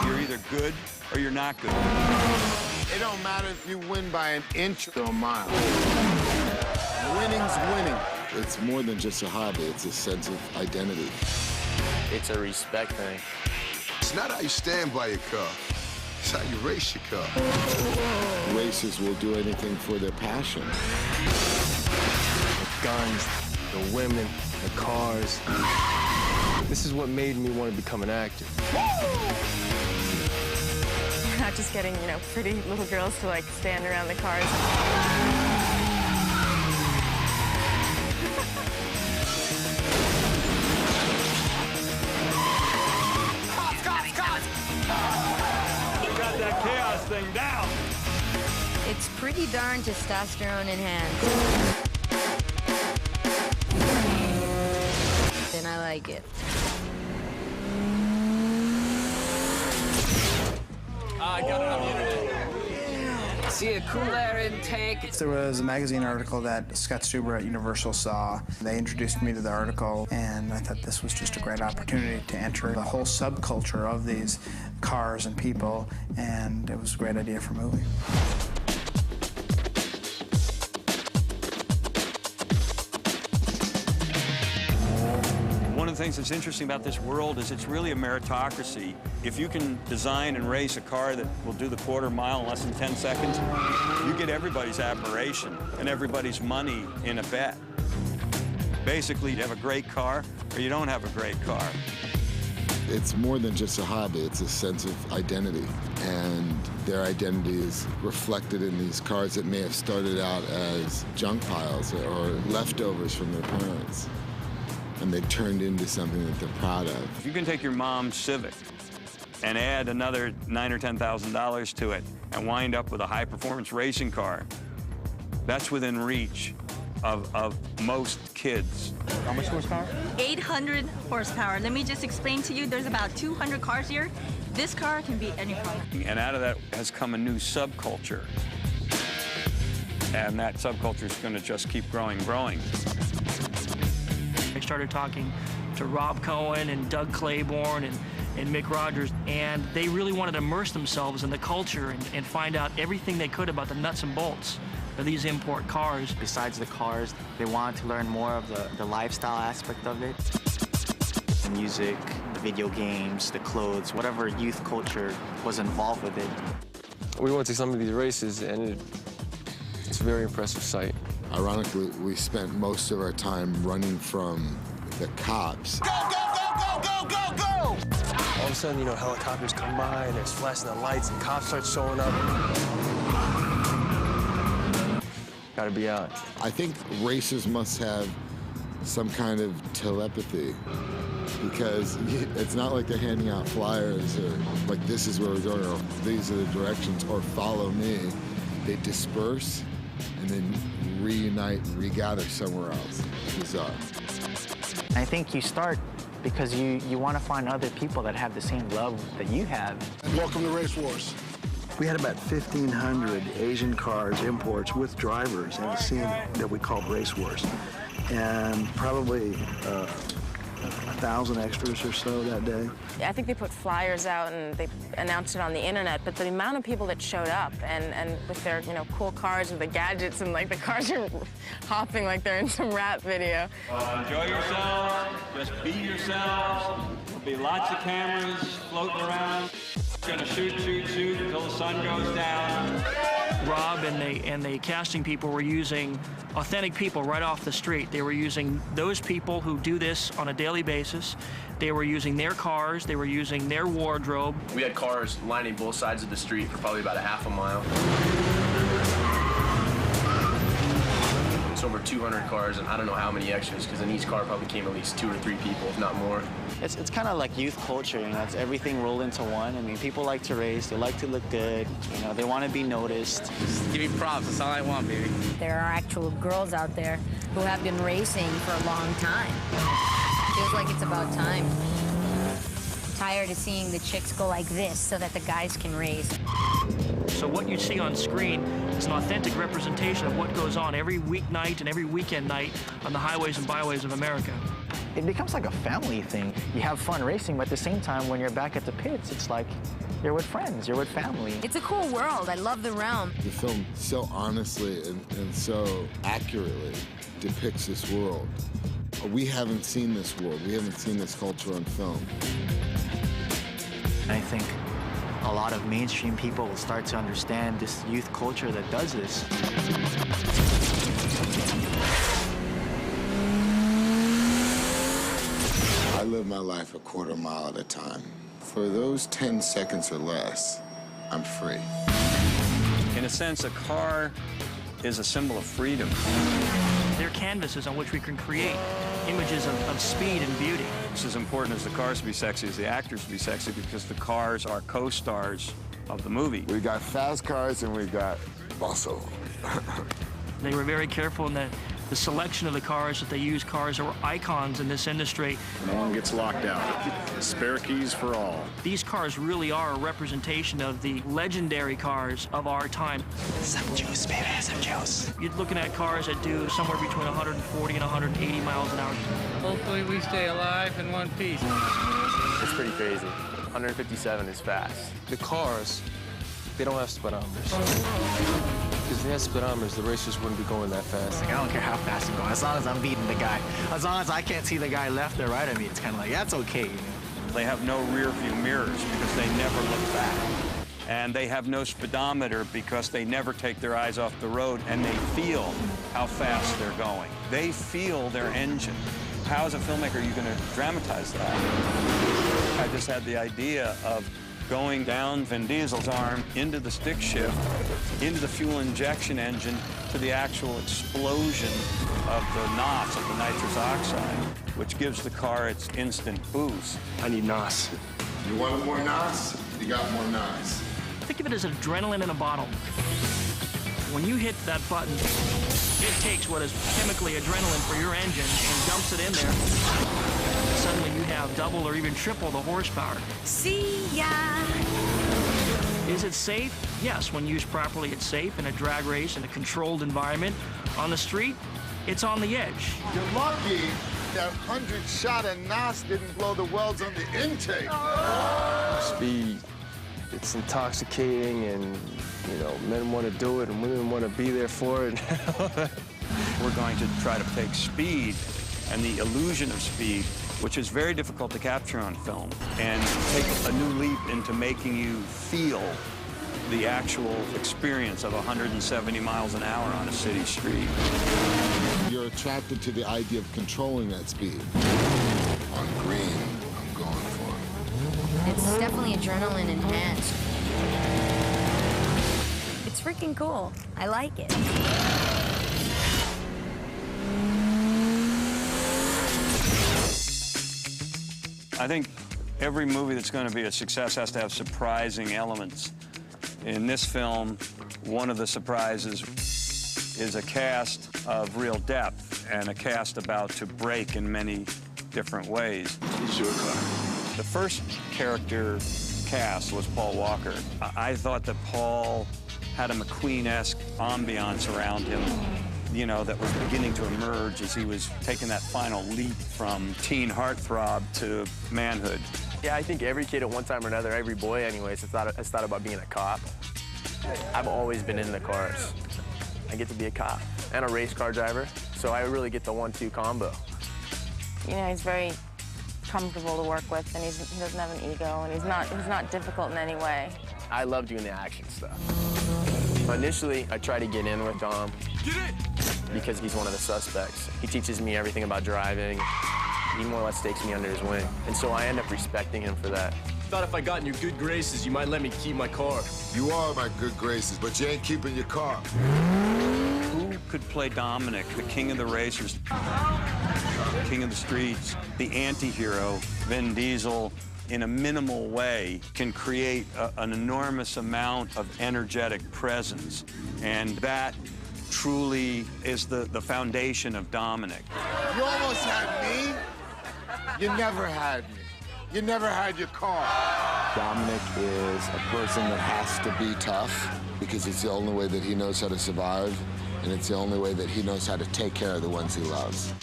You're either good or you're not good. It don't matter if you win by an inch or a mile. Winning's winning. It's more than just a hobby, it's a sense of identity. It's a respect thing. It's not how you stand by your car, it's how you race your car. Racers will do anything for their passion. The guns, the women, the cars. This is what made me want to become an actor. We're not just getting, pretty little girls to, stand around the cars. Got that chaos thing down. It's pretty darn testosterone enhanced. And I like it. I got it on the internet. See a cool air intake. There was a magazine article that Scott Stuber at Universal saw. They introduced me to the article, and I thought this was just a great opportunity to enter the whole subculture of these cars and people, and it was a great idea for a movie. One of the things that's interesting about this world is it's really a meritocracy. If you can design and race a car that will do the quarter mile in less than 10 seconds, you get everybody's admiration and everybody's money in a bet. Basically, you have a great car or you don't have a great car. It's more than just a hobby, it's a sense of identity. And their identity is reflected in these cars that may have started out as junk piles or leftovers from their parents. And they turned into something that they're proud of. If you can take your mom's Civic and add another $9,000 or $10,000 to it and wind up with a high-performance racing car, that's within reach of most kids. How much horsepower? 800 horsepower. Let me just explain to you, there's about 200 cars here. This car can beat any car. And out of that has come a new subculture. And that subculture is going to just keep growing and growing. I started talking to Rob Cohen and Doug Claiborne and Mick Rogers, and they really wanted to immerse themselves in the culture and find out everything they could about the nuts and bolts of these import cars. Besides the cars, they wanted to learn more of the lifestyle aspect of it. The music, the video games, the clothes, whatever youth culture was involved with it. We went to some of these races, and it's a very impressive sight. Ironically, we spent most of our time running from the cops. Go, go, go, go, go, go, go! All of a sudden, helicopters come by, and there's flashing the lights, and cops start showing up. Gotta be out. I think racers must have some kind of telepathy, because it's not like they're handing out flyers or like, this is where we're going, or these are the directions, or follow me. They disperse and then reunite and regather somewhere else. It's bizarre. I think you start because you want to find other people that have the same love that you have. Welcome to Race Wars. We had about 1,500 Asian cars, imports, with drivers in a scene that we called Race Wars. And probably 1,000 extras or so that day. I think they put flyers out and they announced it on the internet, but the amount of people that showed up and with their, cool cars with the gadgets and the cars are hopping like they're in some rap video. Enjoy yourselves, just be yourselves. There'll be lots of cameras floating around. Gonna shoot until the sun goes down. Rob and the casting people were using authentic people right off the street. They were using those people who do this on a daily basis. They were using their cars. They were using their wardrobe. We had cars lining both sides of the street for probably about a half a mile. It's over 200 cars, and I don't know how many extras, because in each car probably came at least 2 or 3 people, if not more. It's kind of like youth culture, it's everything rolled into one. I mean, people like to race, they like to look good, they want to be noticed. Just give me props, that's all I want, baby. There are actual girls out there who have been racing for a long time. Feels like it's about time. Tired of seeing the chicks go like this so that the guys can race. So what you see on screen is an authentic representation of what goes on every weeknight and every weekend night on the highways and byways of America. it becomes like a family thing. You have fun racing, but at the same time, when you're back at the pits, it's like you're with friends, you're with family. It's a cool world. I love the realm. The film so honestly and so accurately depicts this world. We haven't seen this world. We haven't seen this culture on film. I think a lot of mainstream people will start to understand this youth culture that does this. I live my life a quarter mile at a time. For those 10 seconds or less, I'm free. In a sense, a car is a symbol of freedom. They're canvases on which we can create images of speed and beauty. It's as important as the cars to be sexy as the actors to be sexy, because the cars are co-stars of the movie. We got fast cars and we got muscle. They were very careful in the selection of the cars that they used. Cars that were icons in this industry. No one gets locked out. Spare keys for all. These cars really are a representation of the legendary cars of our time. Some juice, baby, some juice. You're looking at cars that do somewhere between 140 and 180 miles an hour. Hopefully we stay alive in one piece. It's pretty crazy. 157 is fast. The cars, they don't have speedometers. Because if they had speedometers, the racers wouldn't be going that fast. Like, I don't care how fast I'm going, as long as I'm beating the guy. As long as I can't see the guy left or right of me, it's kind of like, that's okay. You know? They have no rear view mirrors because they never look back. And they have no speedometer because they never take their eyes off the road, and they feel how fast they're going. They feel their engine. How, as a filmmaker, are you going to dramatize that? I just had the idea of going down Vin Diesel's arm into the stick shift, into the fuel injection engine, to the actual explosion of the NOS, of the nitrous oxide, which gives the car its instant boost. I need NOS. You want more NOS? You got more NOS. Think of it as adrenaline in a bottle. When you hit that button, it takes what is chemically adrenaline for your engine and dumps it in there. Suddenly you have double or even triple the horsepower. See ya! Is it safe? Yes, when used properly, it's safe in a drag race in a controlled environment. On the street, it's on the edge. You're lucky that 100 shot of NOS didn't blow the welds on the intake. Speed, it's intoxicating, and you know, men want to do it and women want to be there for it. We're going to try to take speed and the illusion of speed, which is very difficult to capture on film, and take a new leap into making you feel the actual experience of 170 miles an hour on a city street. You're attracted to the idea of controlling that speed. On green, I'm going for it. It's definitely adrenaline enhanced. It's freaking cool. I like it. I think every movie that's going to be a success has to have surprising elements. In this film, one of the surprises is a cast of real depth and a cast about to break in many different ways. It's your car. The first character cast was Paul Walker. I thought that Paul had a McQueen-esque ambiance around him, you know, that was beginning to emerge as he was taking that final leap from teen heartthrob to manhood. Yeah, I think every kid at one time or another, every boy anyways, has thought about being a cop. I've always been in the cars. I get to be a cop and a race car driver, so I really get the 1-2 combo. You know, he's very comfortable to work with, and he doesn't have an ego, and he's not difficult in any way. I love doing the action stuff. Initially, I tried to get in with Dom because he's one of the suspects. He teaches me everything about driving. He more or less takes me under his wing. And so I end up respecting him for that. Thought if I got in your good graces, you might let me keep my car. You are my good graces, but you ain't keeping your car. Who could play Dominic, the king of the racers, king of the streets, the anti-hero, Vin Diesel, in a minimal way, can create an enormous amount of energetic presence. And that truly is the foundation of Dominic. You almost had me. You never had me. You never had your car. Dominic is a person that has to be tough because it's the only way that he knows how to survive, and it's the only way that he knows how to take care of the ones he loves.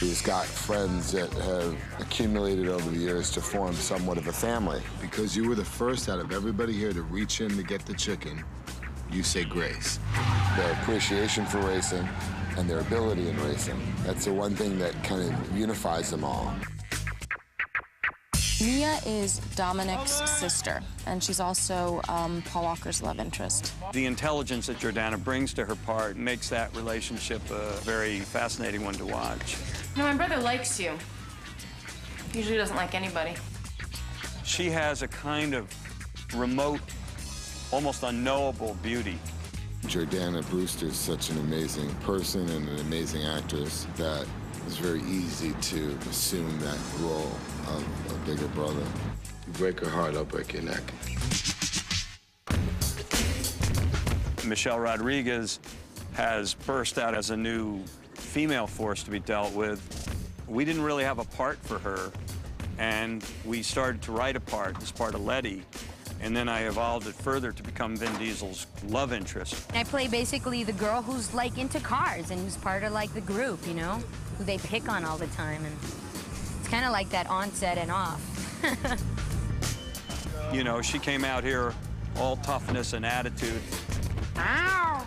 He's got friends that have accumulated over the years to form somewhat of a family. Because you were the first out of everybody here to reach in to get the chicken, you say grace. Their appreciation for racing and their ability in racing, that's the one thing that kind of unifies them all. Mia is Dominic's sister, and she's also Paul Walker's love interest. The intelligence that Jordana brings to her part makes that relationship a very fascinating one to watch. No, my brother likes you. Usually doesn't like anybody. She has a kind of remote, almost unknowable beauty. Jordana Brewster is such an amazing person and an amazing actress that it's very easy to assume that role of a bigger brother. You break her heart, I'll break your neck. Michelle Rodriguez has burst out as a new female force to be dealt with. We didn't really have a part for her, and we started to write a part as part of Letty, and then I evolved it further to become Vin Diesel's love interest. I play basically the girl who's like into cars and who's part of like the group, you know, who they pick on all the time, and it's kind of like that on set and off. You know, she came out here all toughness and attitude. Ow!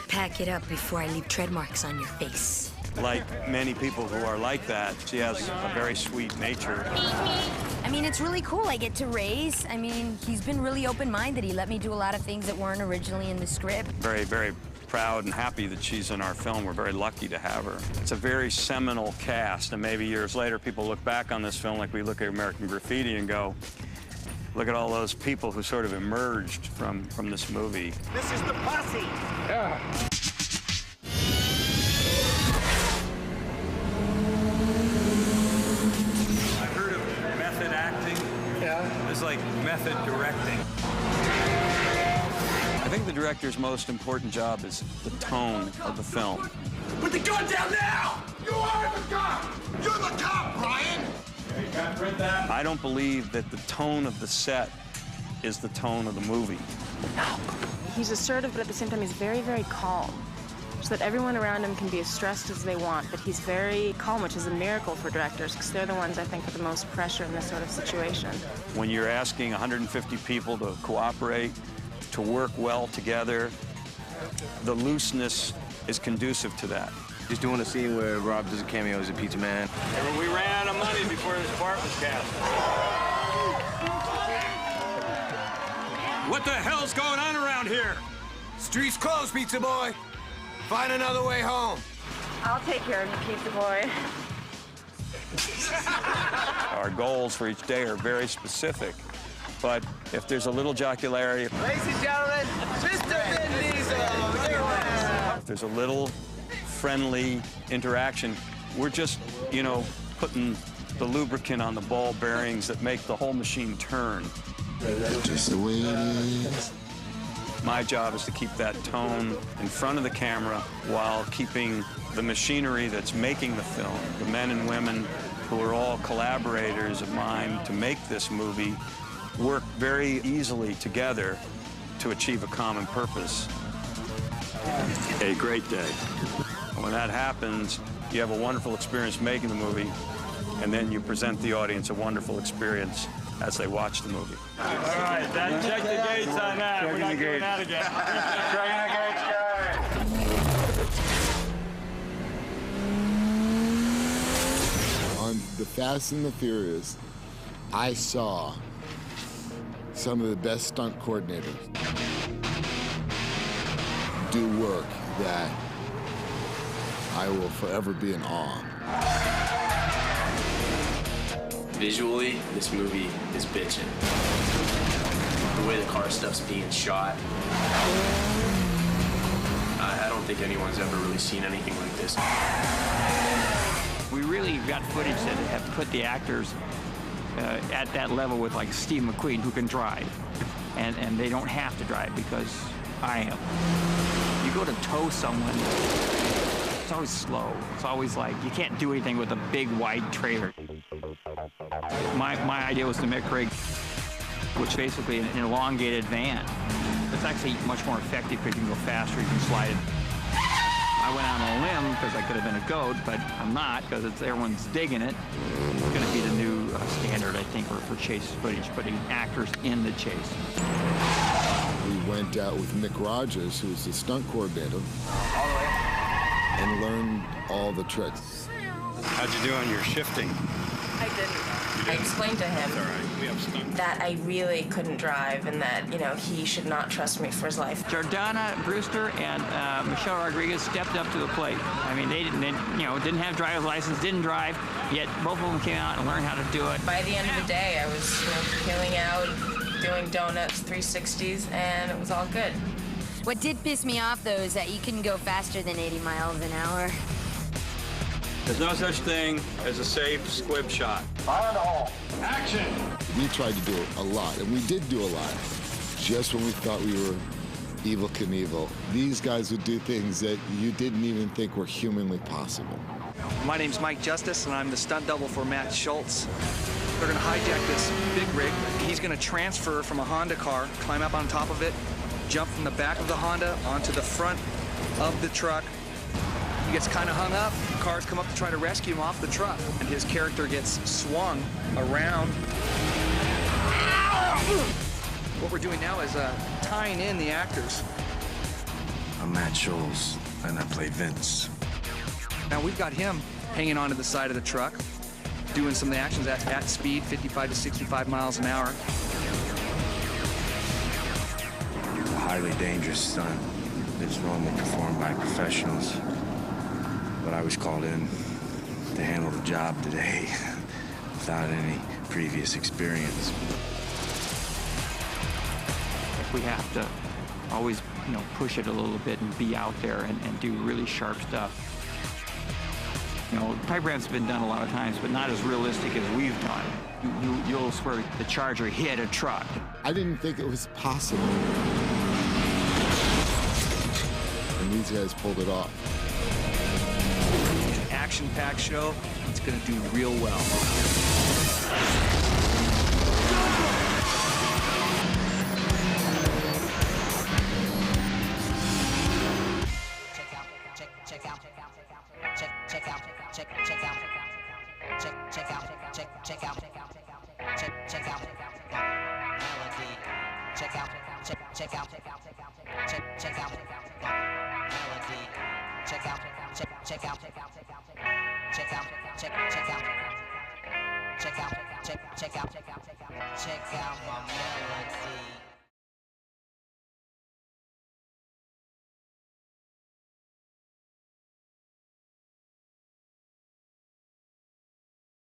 Pack it up before I leave tread marks on your face. Like many people who are like that, she has a very sweet nature. I mean, it's really cool. I get to race. I mean, he's been really open-minded. He let me do a lot of things that weren't originally in the script. Very, very proud and happy that she's in our film. We're very lucky to have her. It's a very seminal cast, and maybe years later people look back on this film like we look at American Graffiti and go, look at all those people who sort of emerged from this movie. This is the posse. Yeah. I've heard of method acting. Yeah. It's like method directing. I think the director's most important job is the tone of the film. Put the gun down now! You are the cop! You're the cop, Brian! I don't believe that the tone of the set is the tone of the movie. He's assertive, but at the same time, he's very, very calm. So that everyone around him can be as stressed as they want, but he's very calm, which is a miracle for directors, because they're the ones, I think, with the most pressure in this sort of situation. When you're asking 150 people to cooperate, to work well together, the looseness is conducive to that. He's doing a scene where Rob does a cameo as a pizza man. We ran out of money before this part was cast. What the hell's going on around here? Street's closed, pizza boy. Find another way home. I'll take care of you, pizza boy. Our goals for each day are very specific, but if there's a little jocularity, Ladies and gentlemen, Mr. Vin Diesel. if there's a little friendly interaction, we're just, you know, putting the lubricant on the ball bearings that make the whole machine turn. Just the way it is. My job is to keep that tone in front of the camera while keeping the machinery that's making the film, the men and women who are all collaborators of mine to make this movie, work very easily together to achieve a common purpose. A great day. When that happens, you have a wonderful experience making the movie, and then you present the audience a wonderful experience as they watch the movie. All right, check the gates on that. We're not doing that again. On The Fast and the Furious, I saw some of the best stunt coordinators do work that I will forever be in awe. Visually, this movie is bitchin'. The way the car stuff's being shot, I don't think anyone's ever really seen anything like this. We really got footage that have put the actors at that level with like Steve McQueen, who can drive, and they don't have to drive because I am. You go to tow someone, it's always slow. It's always like you can't do anything with a big wide trailer. My idea was to make rig, which basically an elongated van. It's actually much more effective because you can go faster, you can slide it. I I went out on a limb because I could have been a goat, but I'm not because everyone's digging it. It's going to be the new standard, I think, for chase footage, putting actors in the chase. We went out with Mick Rogers, who's the stunt coordinator, and learned all the tricks. How'd you do on your shifting? I didn't. I explained to him that I really couldn't drive and that, you know, he should not trust me for his life. Jordana Brewster and Michelle Rodriguez stepped up to the plate. I mean, they didn't have driver's license, didn't drive, yet both of them came out and learned how to do it. By the end of the day, I was, peeling out, doing donuts, 360s, and it was all good. What did piss me off, though, is that you couldn't go faster than 80 miles an hour. There's no such thing as a safe squib shot. Fire in the hole. Action! We tried to do a lot, and we did do a lot. Just when we thought we were Evel Knievel, these guys would do things that you didn't even think were humanly possible. My name's Mike Justice, and I'm the stunt double for Matt Schultz. They're going to hijack this big rig. He's going to transfer from a Honda car, climb up on top of it, jump from the back of the Honda onto the front of the truck. He gets kind of hung up. Cars come up to try to rescue him off the truck, and his character gets swung around. What we're doing now is tying in the actors. I'm Matt Schultz, and I play Vince. Now we've got him hanging onto the side of the truck, doing some of the actions at speed, 55 to 65 miles an hour. A highly dangerous stunt that's normally performed by professionals. But I was called in to handle the job today without any previous experience. We have to always, push it a little bit and be out there and do really sharp stuff. Pipe ramps have been done a lot of times, but not as realistic as we've done. You'll swear the Charger hit a truck. I didn't think it was possible. And these guys pulled it off. Action-packed show. It's going to do real well. Check out my melody.